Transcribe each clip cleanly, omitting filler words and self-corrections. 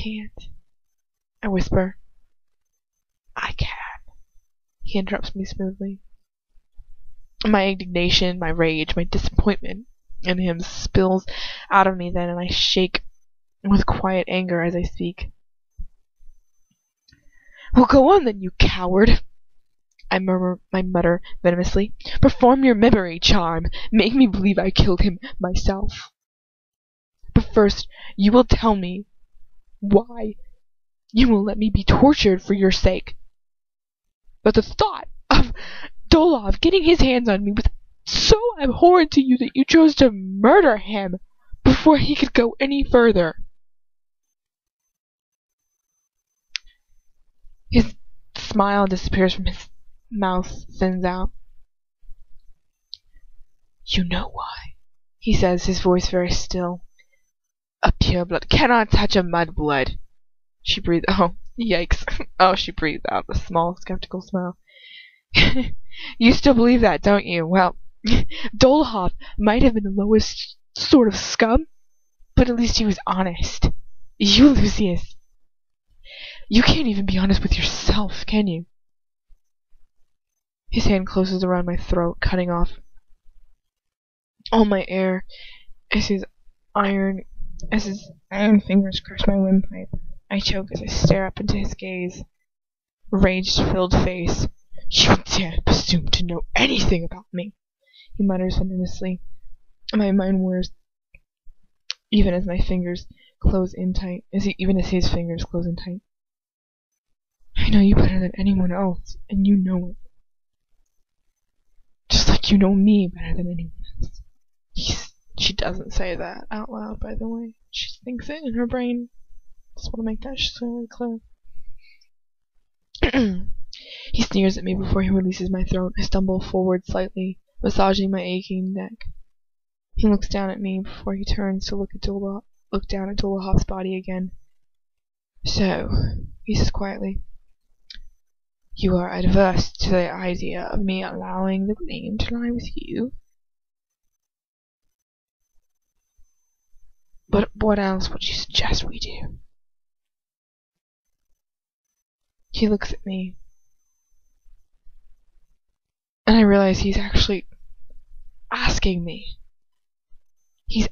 can't. I whisper. I can. He interrupts me smoothly. My indignation, my rage, my disappointment in him spills out of me then, and I shake with quiet anger as I speak. Well, go on then, you coward! I mutter venomously. Perform your memory charm. Make me believe I killed him myself. But first, you will tell me why you will let me be tortured for your sake. But the thought of Doloff getting his hands on me was so abhorrent to you that you chose to murder him before he could go any further. His smile disappears from his mouth, thins out. You know why, he says, his voice very still. A pureblood cannot touch a mudblood. She breathed. Oh, yikes. Oh, she breathed out a small, skeptical smile. You still believe that, don't you? Well, Doloff might have been the lowest sort of scum, but at least he was honest. You, Lucius, you can't even be honest with yourself, can you? His hand closes around my throat, cutting off all my air as his iron fingers crush my windpipe. I choke as I stare up into his gaze, rage-filled face. You dare presume to know anything about me, he mutters venomously. My mind whirs, even as my fingers close in tight, even as his fingers close in tight. I know you better than anyone else, and you know it. Just like you know me better than anyone else. She doesn't say that out loud, by the way. She thinks it in her brain. Just want to make that really clear. He sneers at me before he releases my throat. I stumble forward slightly, massaging my aching neck. He looks down at me before he turns to look down at Doloff's body again. So, he says quietly, you are adverse to the idea of me allowing the blame to lie with you? But what else would you suggest we do? He looks at me, and I realize he's actually asking me. He's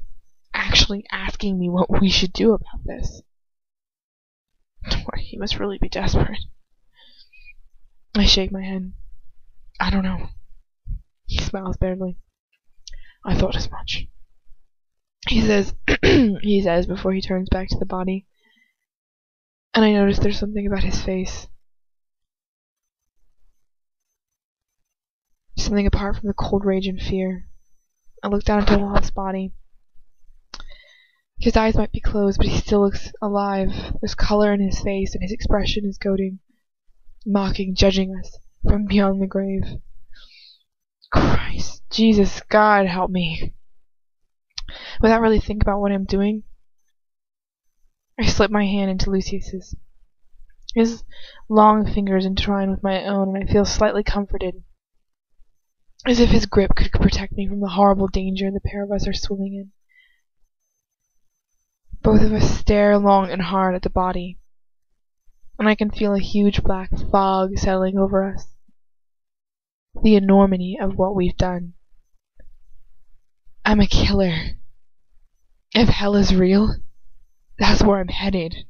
actually asking me what we should do about this. He must really be desperate. I shake my head. I don't know. He smiles bitterly. I thought as much. He says, before he turns back to the body. And I notice there's something about his face. Something apart from the cold rage and fear. I look down at Doloff's body. His eyes might be closed, but he still looks alive. There's color in his face, and his expression is goading, mocking, judging us from beyond the grave. Christ, Jesus, God, help me. Without really thinking about what I'm doing, I slip my hand into Lucius's. His long fingers entwine with my own, and I feel slightly comforted, as if his grip could protect me from the horrible danger the pair of us are swimming in. Both of us stare long and hard at the body, and I can feel a huge black fog settling over us. The enormity of what we've done. I'm a killer. If hell is real, that's where I'm headed.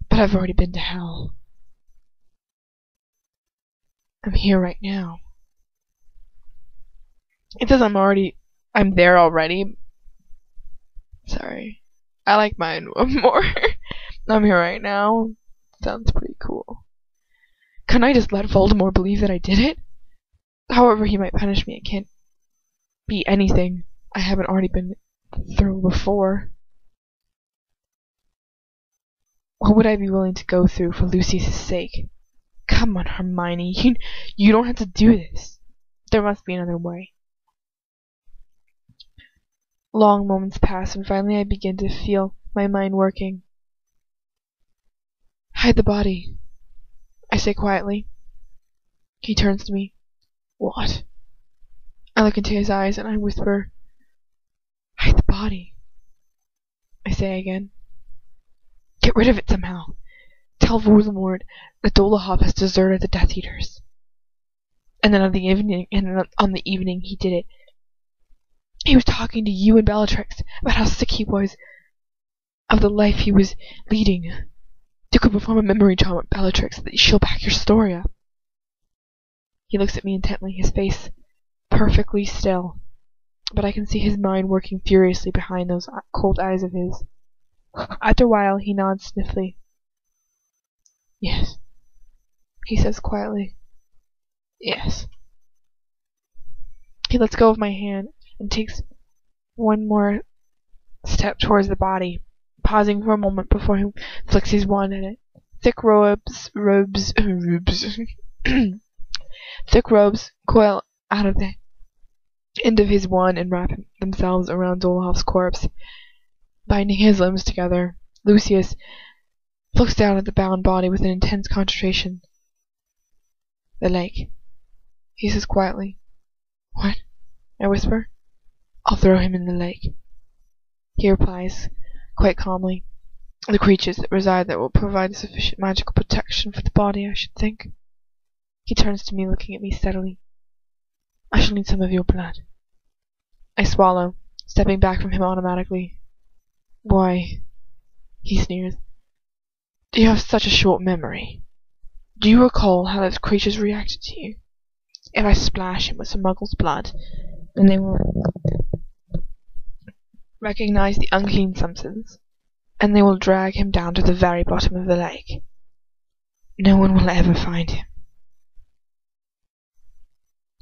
But I've already been to hell. I'm here right now. It says I'm there already. Sorry. I like mine more. I'm here right now. Sounds pretty cool. Couldn't I just let Voldemort believe that I did it? However he might punish me, it can't be anything I haven't already been through before. What would I be willing to go through for Lucius' sake? Come on, Hermione. You don't have to do this. There must be another way. Long moments pass, and finally I begin to feel my mind working. Hide the body, I say quietly. He turns to me. What? I look into his eyes and I whisper, hide the body. I say again. Get rid of it somehow. Tell Voldemort that Dolohov has deserted the Death Eaters. And then on the evening he did it, he was talking to you and Bellatrix about how sick he was of the life he was leading. You could perform a memory charm with Bellatrix so that she'll back your story up. He looks at me intently, his face perfectly still, but I can see his mind working furiously behind those cold eyes of his. After a while, he nods stiffly. Yes, he says quietly. Yes. He lets go of my hand and takes one more step towards the body, pausing for a moment before he flicks his wand at it. Thick robes coil out of the end of his wand and wrap themselves around Dolohov's corpse, binding his limbs together. Lucius looks down at the bound body with an intense concentration. The lake, he says quietly. What? I whisper. I'll throw him in the lake. He replies, quite calmly. The creatures that reside there will provide sufficient magical protection for the body, I should think. He turns to me, looking at me steadily. I shall need some of your blood. I swallow, stepping back from him automatically. Why, he sneers, do you have such a short memory? Do you recall how those creatures reacted to you? If I splash him with some muggle's blood, then they will recognize the unclean substance, and they will drag him down to the very bottom of the lake. No one will ever find him.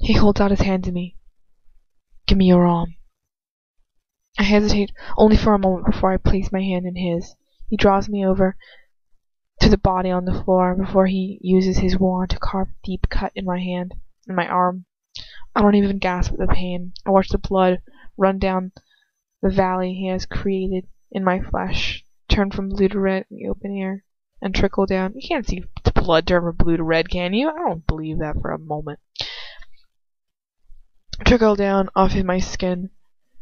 He holds out his hand to me. Give me your arm. I hesitate only for a moment before I place my hand in his. He draws me over to the body on the floor before he uses his wand to carve a deep cut in my hand, in my arm. I don't even gasp at the pain. I watch the blood run down the valley he has created in my flesh, turn from blue to red in the open air, and trickle down. You can't see the blood turn from blue to red, can you? I don't believe that for a moment. Trickle down off of my skin,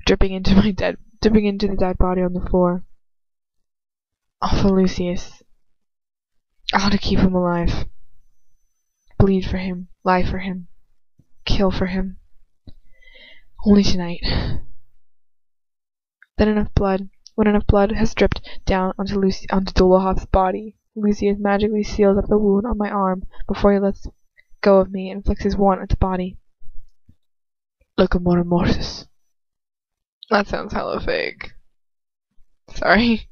dripping into the dead body on the floor. Oh, for Lucius. I ought to keep him alive. Bleed for him, lie for him, kill for him. Only tonight. When enough blood has dripped down onto Dolohov's body, Lucius magically seals up the wound on my arm before he lets go of me and flicks his wand at the body. Locomora mortis. That sounds hella fake. Sorry.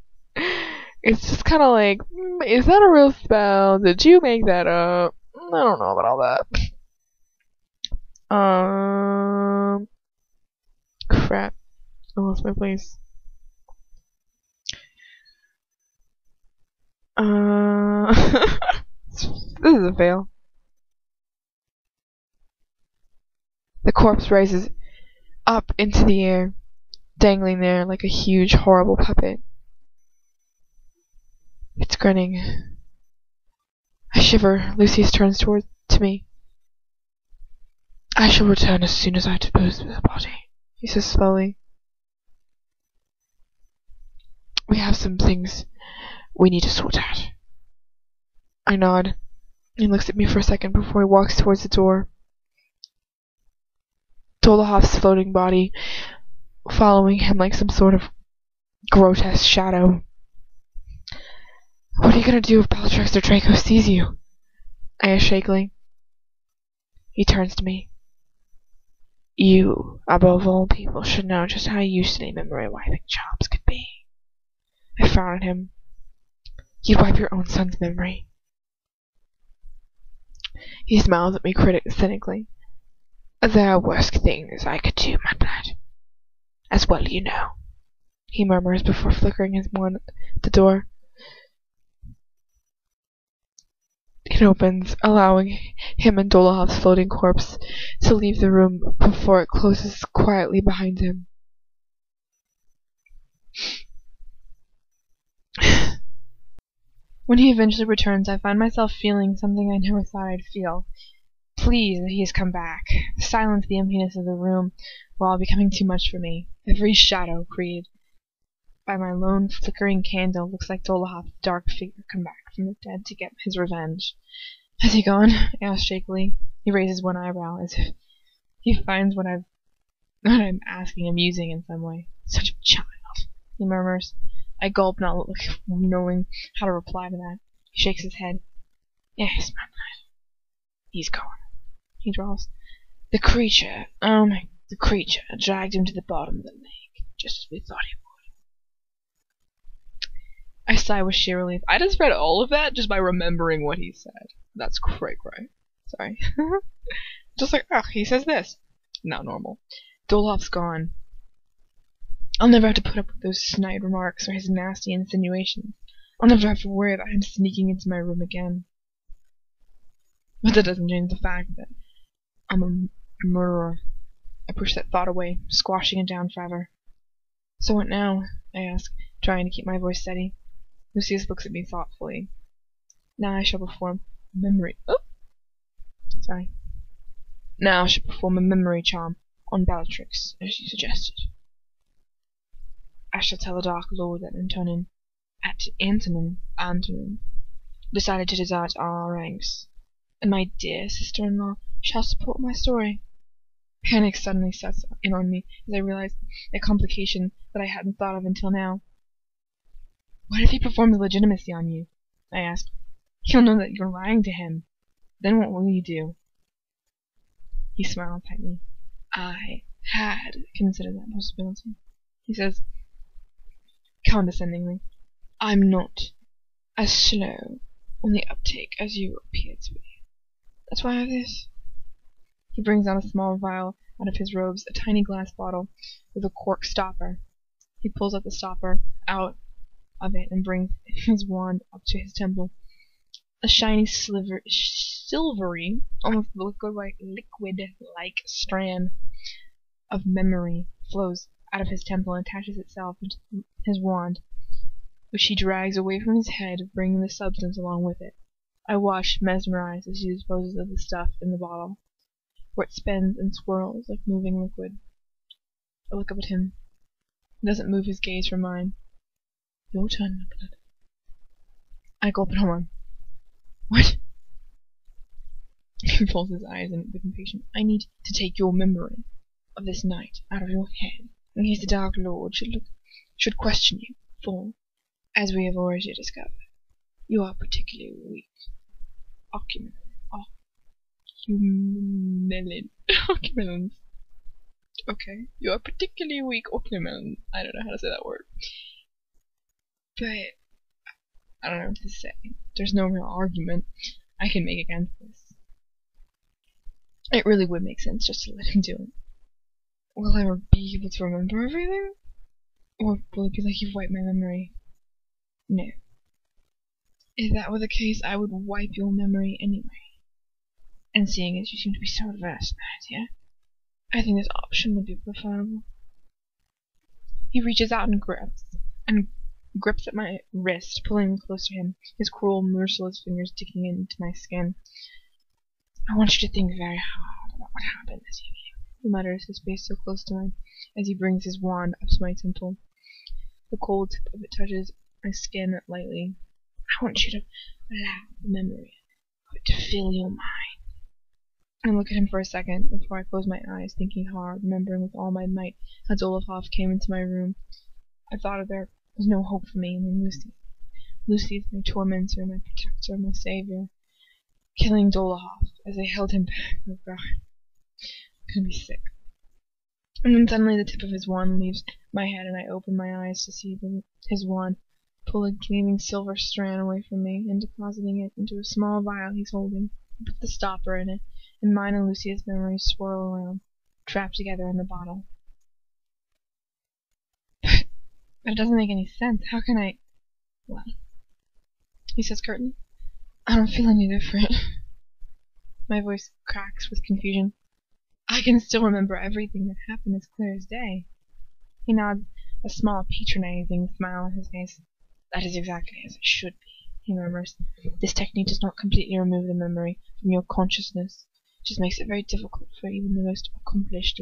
It's just kind of like, is that a real spell? Did you make that up? I don't know about all that. Crap. I lost my place. This is a fail. The corpse rises up into the air, dangling there like a huge, horrible puppet. It's grinning. I shiver. Lucius turns to me. I shall return as soon as I dispose of the body, he says slowly. We have some things we need to sort out. I nod. He looks at me for a second before he walks towards the door. Dolohov's floating body following him like some sort of grotesque shadow. What are you going to do if Bellatrix or Draco sees you? I ask shakily. He turns to me. You, above all people, should know just how useless memory wiping charms could be. I frown at him. You'd wipe your own son's memory. He smiles at me cynically. There are worse things I could do, my lad. As well you know, he murmurs before flickering his wand at the door. It opens, allowing him and Dolohov's floating corpse to leave the room before it closes quietly behind him. When he eventually returns, I find myself feeling something I never thought I'd feel. Pleased that he has come back. The silence, the emptiness of the room were all becoming too much for me. Every shadow created by my lone flickering candle looks like Dolohov's dark figure come back from the dead to get his revenge. Has he gone? I asked shakily. He raises one eyebrow, as if he finds what I'm asking amusing in some way. Such a child, he murmurs. I gulp, not knowing how to reply to that. He shakes his head. Yes, my lad. He's gone, he drawls. The creature dragged him to the bottom of the lake, just as we thought he would. I sigh with sheer relief. I just read all of that just by remembering what he said. That's cray. Sorry. Just like, he says this. Not normal. Dolohov's gone. I'll never have to put up with those snide remarks or his nasty insinuations. I'll never have to worry about him sneaking into my room again. But that doesn't change the fact that I'm a murderer. I push that thought away, squashing it down forever. So what now? I ask, trying to keep my voice steady. Lucius looks at me thoughtfully. Now I shall perform a memory charm on Bellatrix, as you suggested. I shall tell the Dark Lord that Antonin decided to desert our ranks, and my dear sister-in-law shall support my story. Panic suddenly sets in on me as I realize a complication that I hadn't thought of until now. What if he performs legitimacy on you? I asked. He'll know that you're lying to him. Then what will you do? He smiled tightly. I had considered that possibility. He says, condescendingly, I'm not as slow on the uptake as you appear to be. That's why I have this. He brings out a small vial out of his robes, a tiny glass bottle with a cork stopper. He pulls out the stopper out of it and brings his wand up to his temple. A shiny, silvery, almost liquid-like strand of memory flows out of his temple and attaches itself into his wand, which he drags away from his head, bringing the substance along with it. I watch, mesmerized, as he disposes of the stuff in the bottle, where it spins and swirls like moving liquid. I look up at him. He doesn't move his gaze from mine. Your turn, my blood. I gulp it on. What? He rolls his eyes with impatience. I need to take your memory of this night out of your head, in case the Dark Lord should question you, for, as we have already discovered, you are particularly weak. Ocumelins. Okay, you are particularly weak ocumelins. I don't know how to say that word. But I don't know what to say. There's no real argument I can make against this. It really would make sense just to let him do it. Will I ever be able to remember everything? Or will it be like you've wiped my memory? No. If that were the case, I would wipe your memory anyway. And seeing as you seem to be so adverse to that idea, I think this option would be preferable. He reaches out and grips at my wrist, pulling me close to him, his cruel, merciless fingers digging into my skin. I want you to think very hard about what happened this evening, he mutters, his face so close to mine, as he brings his wand up to my temple. The cold tip of it touches my skin lightly. I want you to allow the memory of it to fill your mind. I look at him for a second before I close my eyes, thinking hard, remembering with all my might how Dolokhov came into my room. I thought there was no hope for me, and then Lucius, my tormentor, my protector, my savior, killing Dolokhov as I held him back. Oh God, I'm gonna be sick. And then suddenly the tip of his wand leaves my head, and I open my eyes to see his wand pull a gleaming silver strand away from me and depositing it into a small vial he's holding. He puts the stopper in it, and mine and Lucius' memories swirl around, trapped together in the bottle. But it doesn't make any sense. How can I... Well, he says curtly, I don't feel any different. My voice cracks with confusion. I can still remember everything that happened as clear as day. He nods, a small patronizing smile on his face. That is exactly as it should be, he murmurs. This technique does not completely remove the memory from your consciousness. It just makes it very difficult for even the most accomplished